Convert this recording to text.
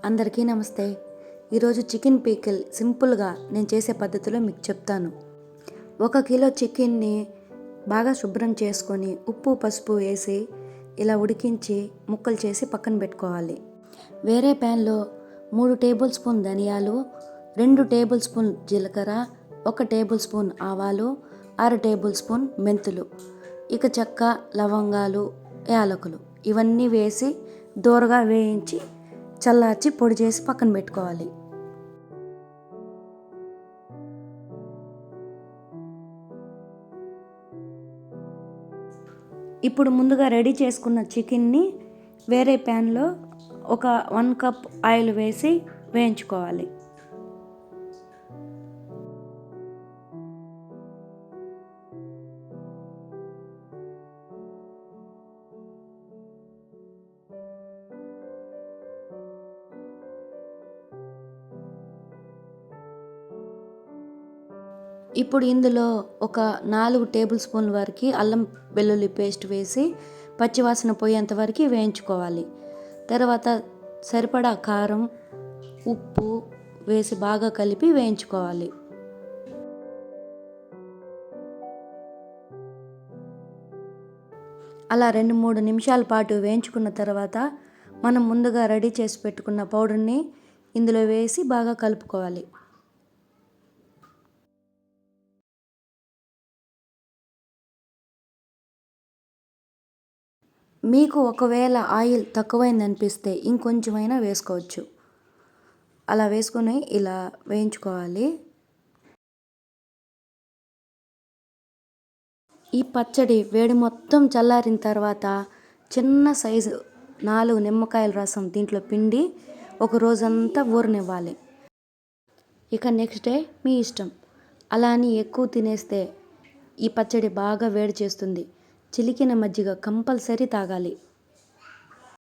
అందరికీ నమస్తే. ఈరోజు చికెన్ పీకిల్ సింపుల్గా నేను చేసే పద్ధతిలో మీకు చెప్తాను. 1 కిలో చికెన్ని బాగా శుభ్రం చేసుకొని ఉప్పు పసుపు వేసి ఇలా ఉడికించి ముక్కలు చేసి పక్కన పెట్టుకోవాలి. వేరే ప్యాన్లో 3 టేబుల్ స్పూన్ ధనియాలు, 2 టేబుల్ స్పూన్ జీలకర్ర, 1 టేబుల్ స్పూన్ ఆవాలు, 6 టేబుల్ స్పూన్ మెంతులు, ఇక చెక్క, లవంగాలు, యాలకులు ఇవన్నీ వేసి దోరగా వేయించి చల్లార్చి పొడి చేసి పక్కన పెట్టుకోవాలి. ఇప్పుడు ముందుగా రెడీ చేసుకున్న చికెన్ని వేరే ప్యాన్లో ఒక 1 కప్ ఆయిల్ వేసి వేయించుకోవాలి. ఇప్పుడు ఇందులో ఒక 4 టేబుల్ స్పూన్ల వరకు అల్లం వెల్లుల్లి పేస్ట్ వేసి పచ్చివాసన పోయేంత వరకు వేయించుకోవాలి. తర్వాత సరిపడా కారం, ఉప్పు వేసి బాగా కలిపి వేయించుకోవాలి. అలా 2-3 నిమిషాల పాటు వేయించుకున్న తర్వాత మనం ముందుగా రెడీ చేసి పెట్టుకున్న పౌడర్ని ఇందులో వేసి బాగా కలుపుకోవాలి. మీకు ఒకవేళ ఆయిల్ తక్కువైంది అనిపిస్తే ఇంకొంచెమైనా వేసుకోవచ్చు. అలా వేసుకొని ఇలా వేయించుకోవాలి. ఈ పచ్చడి వేడి మొత్తం చల్లారిన తర్వాత చిన్న సైజు 4 నిమ్మకాయల రసం దీంట్లో పిండి ఒక రోజంతా ఊరనివ్వాలి. ఇక నెక్స్ట్ డే మీ ఇష్టం. అలా అని ఎక్కువ తినేస్తే ఈ పచ్చడి బాగా వేడి చేస్తుంది. చిలికిన మజ్జిగ కంపల్సరీ తాగాలి.